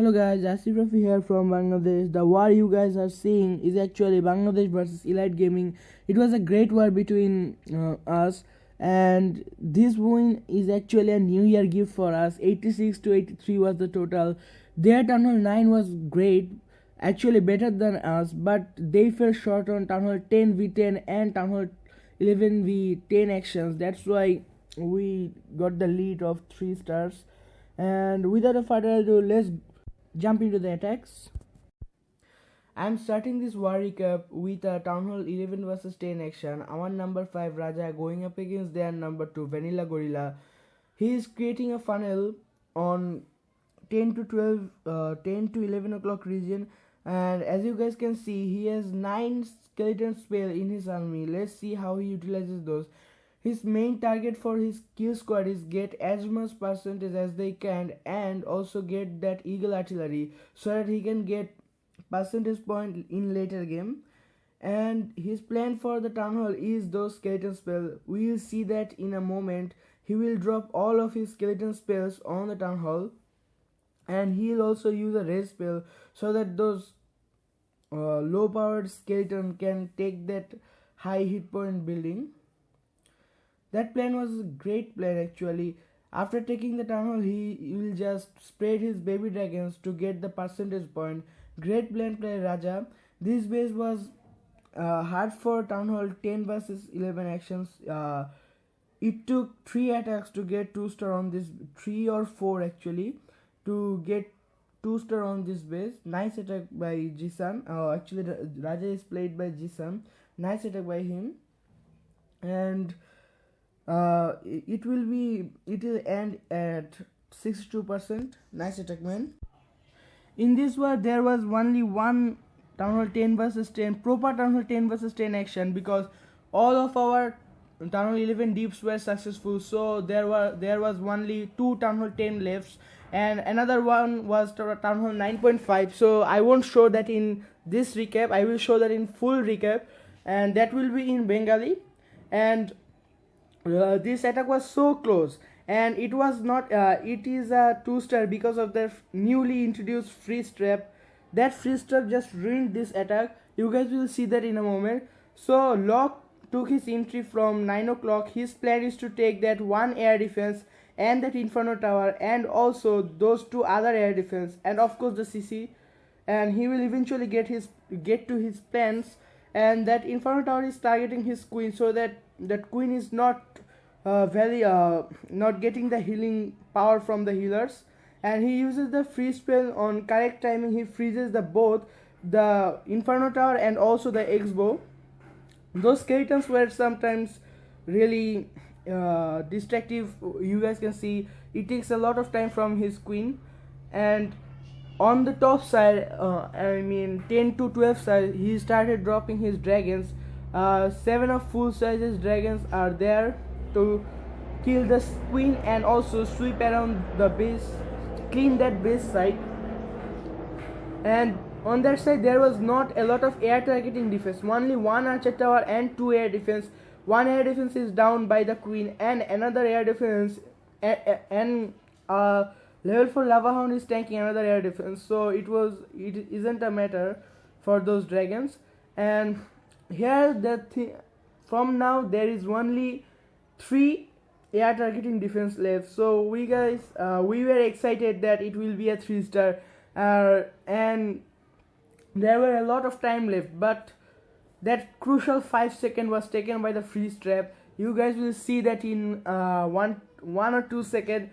Hello guys, Asif Rafi here from Bangladesh. The war you guys are seeing is actually Bangladesh versus Elite Gaming. It was a great war between us, and this win is actually a New Year gift for us. 86 to 83 was the total. Their Town Hall 9 was great, actually better than us, but they fell short on Town Hall 10 v10 and Town Hall 11 v10 actions. That's why we got the lead of 3 stars. And without further ado, let's jump into the attacks. I'm starting this war recap with a Town Hall 11 vs 10 action. Our number 5 Raja going up against their number 2 Vanilla Gorilla. He is creating a funnel on 10 to 11 o'clock region, and as you guys can see, he has 9 skeleton spell in his army. Let's see how he utilizes those. His main target for his kill squad is get as much percentage as they can and also get that eagle artillery so that he can get percentage point in later game. And his plan for the Town Hall is those skeleton spell. We will see that in a moment. He will drop all of his skeleton spells on the Town Hall, and he'll also use a raise spell so that those low powered skeleton can take that high hit point building. That plan was a great plan actually. After taking the Town Hall, he will just spread his baby dragons to get the percentage point. Great plan play Raja. This base was hard for Town Hall 10 vs 11 actions. It took 3 attacks to get 2 star on this, 3 or 4 actually, to get 2 star on this base. Nice attack by Zishan. Actually Raja is played by Zishan. Nice attack by him. And it will end at 62%. Nice attack, man. In this war there was only one Town Hall 10 vs 10 proper Town Hall 10 vs 10 action, because all of our Town Hall 11 deeps were successful, so there was only 2 Town Hall 10 left, and another one was Town Hall 9.5. so I won't show that in this recap. I will show that in full recap, and that will be in Bengali. And this attack was so close, and it was not it is a 2 star because of the newly introduced freeze trap. That freeze trap just ruined this attack. You guys will see that in a moment. So Locke took his entry from 9 o'clock. His plan is to take that one air defense and that Inferno Tower, and also those 2 other air defense, and of course the CC, and he will eventually get to his plans. And that Inferno Tower is targeting his queen, so that queen is not not getting the healing power from the healers. And he uses the freeze spell on correct timing. He freezes both the Inferno Tower and also the X-bow. Those skeletons were sometimes really distractive. You guys can see it takes a lot of time from his queen. And on the top side, 10 to 12 side, he started dropping his dragons. 7 of full sizes dragons are there to kill the queen and also sweep around the base, clean that base side. And on that side there was not a lot of air targeting defense, only 1 archer tower and 2 air defense. 1 air defense is down by the queen, and another air defense and level 4 lava hound is tanking another air defense, so it isn't a matter for those dragons. And here from now there is only 3 air targeting defense left. So we were excited that it will be a 3 star, and there were a lot of time left, but that crucial 5 second was taken by the freeze trap. You guys will see that in 1 or 2 second.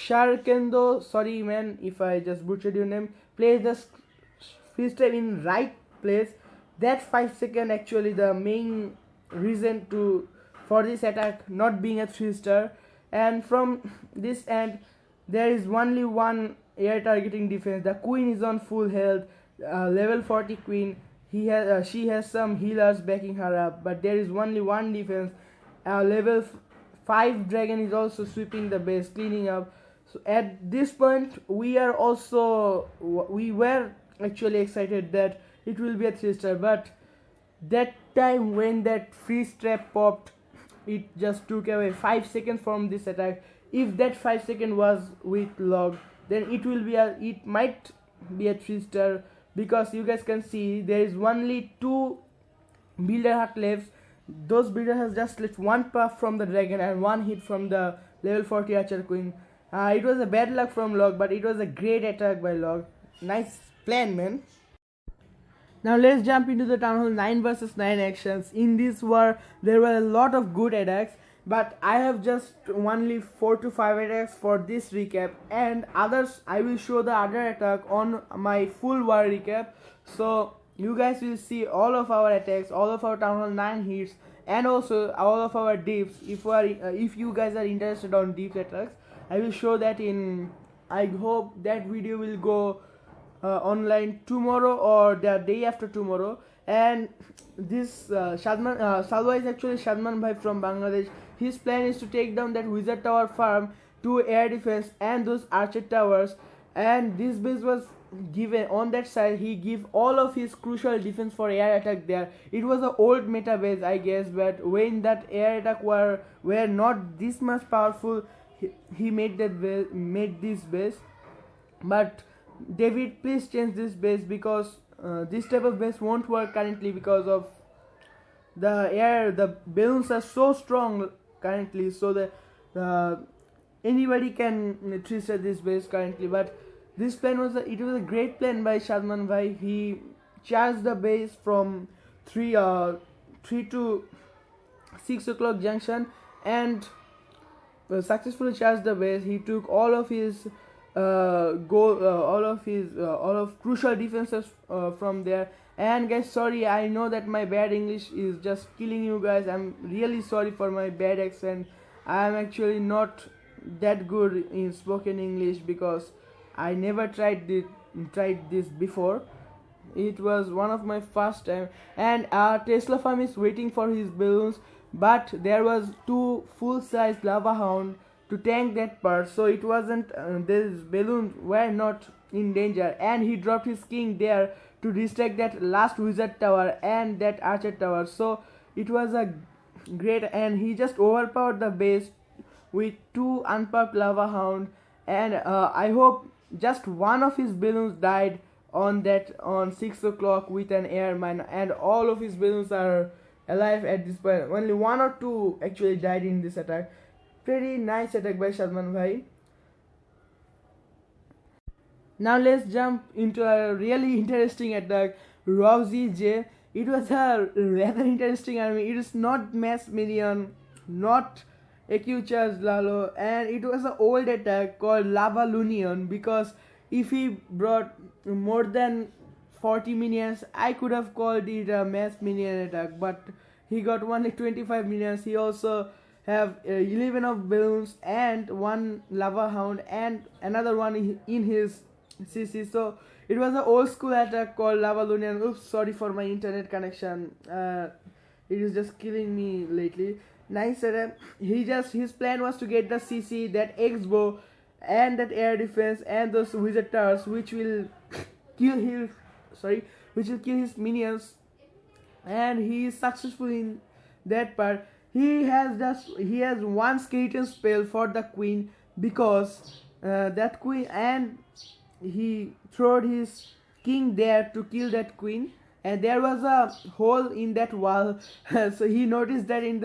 Sharkendo, sorry man if I just butchered your name, place the freeze trap in right place. That 5 second actually the main reason for this attack not being a 3 star. And from this end there is only 1 air targeting defense. The queen is on full health, level 40 queen. She has some healers backing her up, but there is only 1 defense. Level 5 dragon is also sweeping the base, cleaning up. So at this point we were actually excited that it will be a 3 star, but that time when that freeze trap popped, it just took away 5 seconds from this attack. if that 5 second was with log, then it might be a 3 star, because you guys can see there is only 2 builder heart left. Those builder has just left 1 puff from the dragon and 1 hit from the level 40 archer queen. It was a bad luck from log, but it was a great attack by log. Nice plan, man. Now let's jump into the Town Hall 9 versus 9 actions. In this war, there were a lot of good attacks, but I have just only 4 to 5 attacks for this recap, and others I will show the other attack on my full war recap. So you guys will see all of our attacks, all of our Town Hall 9 hits, and also all of our dips. If you guys are interested on deep attacks, I will show that in. I hope that video will go online tomorrow or the day after tomorrow. And this Shadman Salwa is actually Shadman bhai from Bangladesh. His plan is to take down that wizard tower farm to air defense and those archer towers, and this base was given on that side. He give all of his crucial defense for air attack there. It was an old meta base, I guess, but when that air attack were not this much powerful, he made this base. But David, please change this base, because this type of base won't work currently because of the balloons are so strong currently, so that anybody can 3-star this base currently. But this plan was a great plan by Shadman bhai. He charged the base from 3 to 6 o'clock junction and successfully charged the base. He took all of his all of crucial defenses from there. And guys, sorry, I know that my bad English is just killing you guys. I'm really sorry for my bad accent. I am actually not that good in spoken English because I never tried this before. It was one of my first time. And Tesla farm is waiting for his balloons, but there was 2 full-size lava hound to tank that part, so it wasn't these balloons were not in danger, and he dropped his king there to distract that last wizard tower and that archer tower. So it was a great, and he just overpowered the base with 2 unpopped lava hound. And I hope just one of his balloons died on 6 o'clock with an air mine, and all of his balloons are alive at this point. Only 1 or 2 actually died in this attack. Pretty nice attack by Shadman bhai. Now let's jump into a really interesting attack, Rousey J. It was a rather interesting army. It is not mass minion, not AQ charge Lalo, and it was an old attack called Lava Lunion, because if he brought more than 40 minions, I could have called it a mass minion attack, but he got only 25 minions. He also have 11 of balloons and 1 lava hound and another one in his CC. So it was an old school attack called Lava Lunion. Oops, sorry for my internet connection. It is just killing me lately. Nice attack. His plan was to get the CC, that X bow and that air defense and those wizard towers, which will kill his minions, and he is successful in that part. He has 1 skeleton spell for the queen, because that queen, and he threw his king there to kill that queen, and there was a hole in that wall. So he noticed that in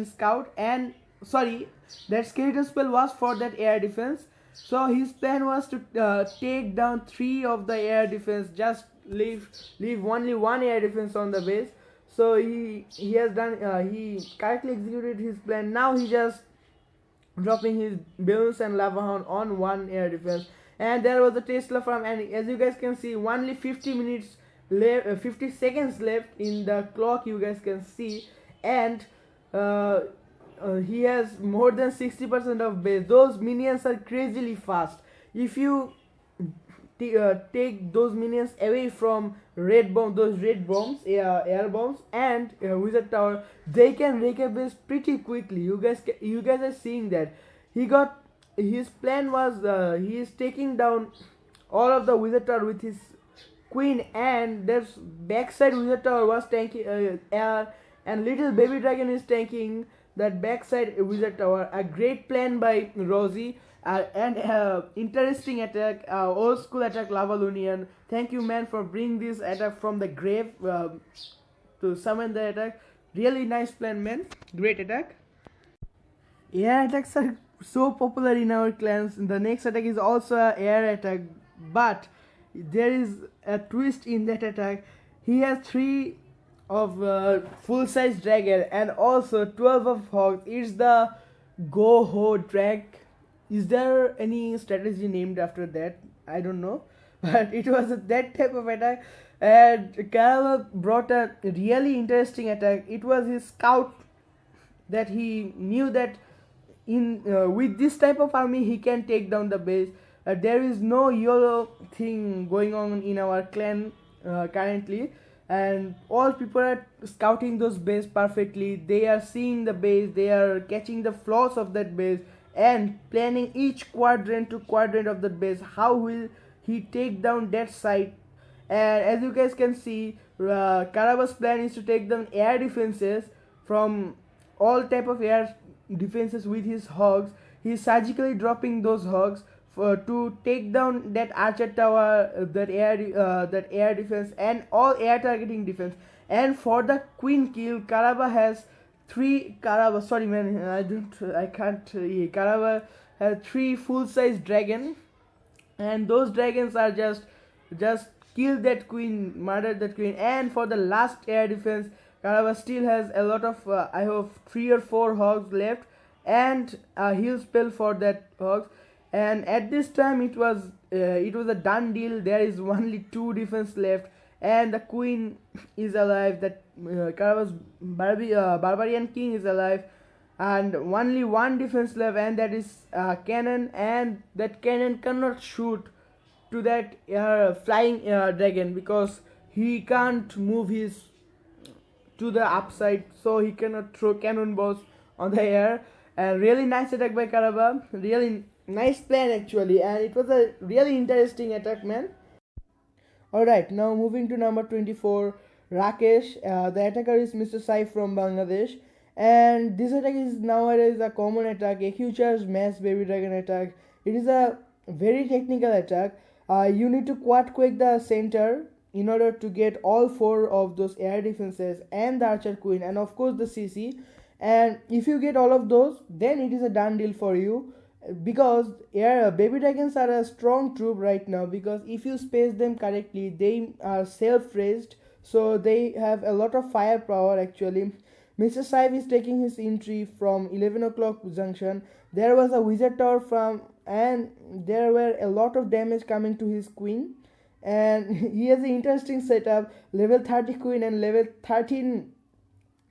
scout, and sorry, that skeleton spell was for that air defense. So his plan was to take down 3 of the air defense, just leave only 1 air defense on the base. So he correctly executed his plan. Now he just dropping his balloons and lava hound on 1 air defense. And there was a Tesla farm, and as you guys can see, only 50 seconds left in the clock, you guys can see. And he has more than 60% of base. Those minions are crazily fast. If you take those minions away from air bombs and wizard tower, they can wreck a base pretty quickly. You guys are seeing that. His plan was he is taking down all of the wizard tower with his queen, and there's backside wizard tower was tanking air, and little baby dragon is tanking that backside wizard tower. A great plan by Rosie. And interesting attack, old school attack Lavalunian. Thank you, man, for bringing this attack from the grave to summon the attack. Really nice plan, man. Great attack. Air attacks are so popular in our clans. The next attack is also an air attack, but there is a twist in that attack. He has 3 of full-size dragon and also 12 of hogs. It's the Go Ho Drag. Is there any strategy named after that? I don't know, but it was that type of attack. And Carol brought a really interesting attack. It was his scout that he knew that in with this type of army he can take down the base. There is no YOLO thing going on in our clan currently, and all people are scouting those base perfectly. They are seeing the base, they are catching the flaws of that base and planning each quadrant to quadrant of the base. How will he take down that site? And as you guys can see, Karaba's plan is to take down air defenses from all type of air defenses with his hogs. He is surgically dropping those hogs to take down that archer tower, that air defense and all air targeting defense. And for the queen kill, Karaba has 3 Karaba. Sorry, man, I can't. Karaba has 3 full-size dragon, and those dragons are just kill that queen, murder that queen. And for the last air defense, Karaba still has a lot of I have 3 or 4 hogs left and a heal spell for that hogs. And at this time it was a done deal. There is only 2 defense left and the queen is alive. That Karaba's barbarian king is alive, and only 1 defense left, and that is cannon, and that cannon cannot shoot to that flying dragon because he can't move his to the upside, so he cannot throw cannonballs on the air. And really nice attack by Karaba, really nice plan actually, and it was a really interesting attack, man. Alright, now moving to number 24, Rakesh. The attacker is Mr. Sai from Bangladesh, and this attack is nowadays a common attack, AQ charge mass baby dragon attack. It is a very technical attack. You need to quad quake the center in order to get all 4 of those air defenses and the archer queen and of course the CC. And if you get all of those, then it is a done deal for you, because baby dragons are a strong troop right now, because if you space them correctly, they are self-raised, so they have a lot of firepower actually. Mr. Saib is taking his entry from 11 o'clock junction. There was a wizard tower from, and there were a lot of damage coming to his queen, and he has an interesting setup, level 30 queen and level 13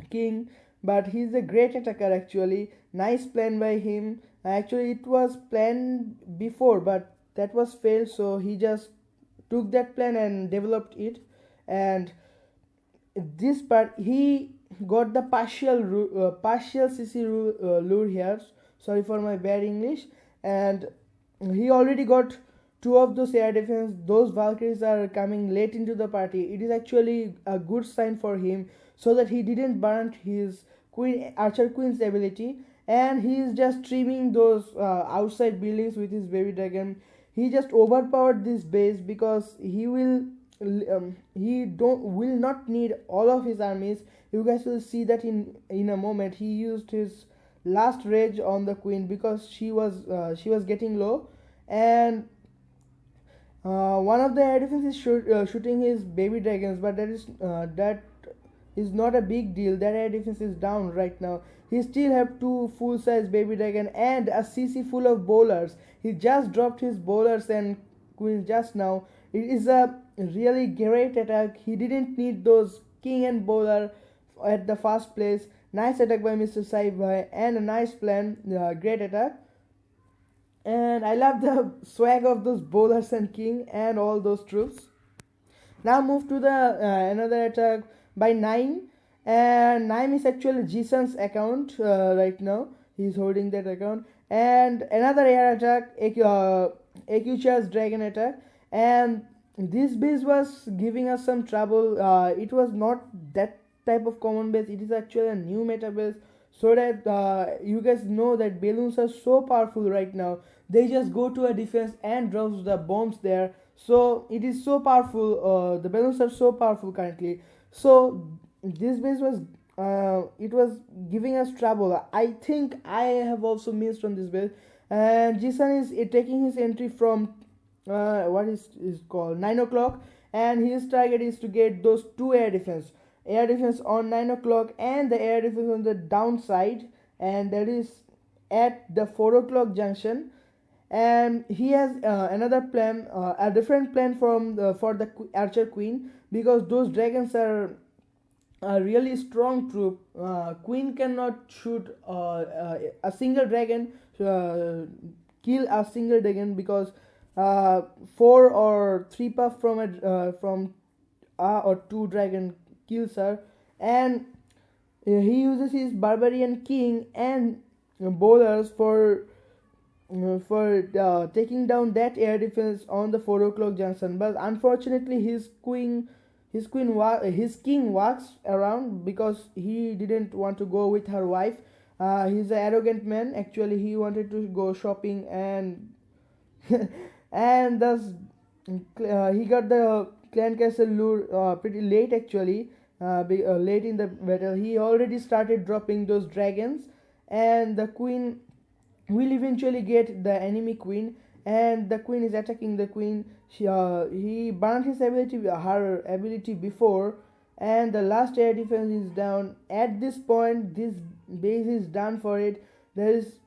king, but he's a great attacker actually. Nice plan by him. Actually it was planned before, but that was failed, so he just took that plan and developed it. And this part he got the partial CC lure here. Sorry for my bad English. And he already got 2 of those air defense. Those Valkyries are coming late into the party. It is actually a good sign for him, so that he didn't burn his archer queen's ability, and he is just trimming those outside buildings with his baby dragon. He just overpowered this base because he will not need all of his armies. You guys will see that in a moment. He used his last rage on the queen because she was getting low, and one of the air defense is shooting his baby dragons, but that is not a big deal. That air defense is down right now. He still have 2 full-size baby dragon and a CC full of bowlers. He just dropped his bowlers and queens just now. It is a really great attack. He didn't need those king and bowler at the first place. Nice attack by Mr. Saibhai and a nice plan. Great attack. And I love the swag of those bowlers and king and all those troops. Now move to the another attack by Naim. And Naim is actually Zishan's account right now. He's holding that account. And another air attack, AQ dragon attack. And this base was giving us some trouble. It was not that type of common base. It is actually a new meta base. so that you guys know that balloons are so powerful right now. They just go to a defense and drops the bombs there, so it is so powerful. The balloons are so powerful currently. So this base was it was giving us trouble. I think I have also missed on this base, and Jisan is taking his entry from what is called 9 o'clock, and his target is to get those two air defense on 9 o'clock, and the air defense on the downside, and that is at the 4 o'clock junction. And he has another plan, a different plan from for the archer queen, because those dragons are a really strong troop. Queen cannot shoot a single dragon, kill a single dragon, because four or three puff from a or two dragon kills her. And he uses his barbarian king and bowlers for taking down that air defense on the 4 o'clock junction. But unfortunately his king walks around because he didn't want to go with her wife. He's an arrogant man. Actually, he wanted to go shopping, and and thus he got the clan castle lure pretty late actually. Late in the battle, he already started dropping those dragons, and the queen will eventually get the enemy queen, and the queen is attacking the queen. He burned her ability before, and the last air defense is down. At this point, this base is done for it. There is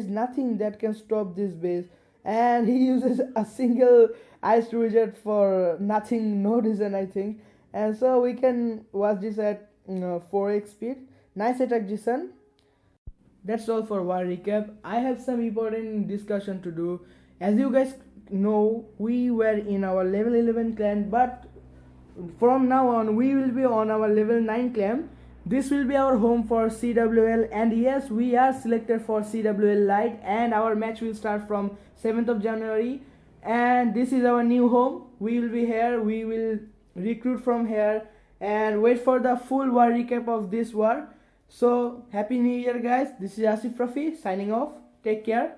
nothing that can stop this base, and he uses a single ice wizard for nothing, no reason, I think. And so we can watch this at 4x speed. Nice attack, Jason. That's all for war recap. I have some important discussion to do. As you guys know, we were in our level 11 clan, but from now on we will be on our level 9 clan. This will be our home for CWL, and yes, we are selected for CWL Lite, and our match will start from 7th of January. And this is our new home. We will be here. We will recruit from here and wait for the full war recap of this war. So happy new year, guys. This is Asif Rafi signing off. Take care.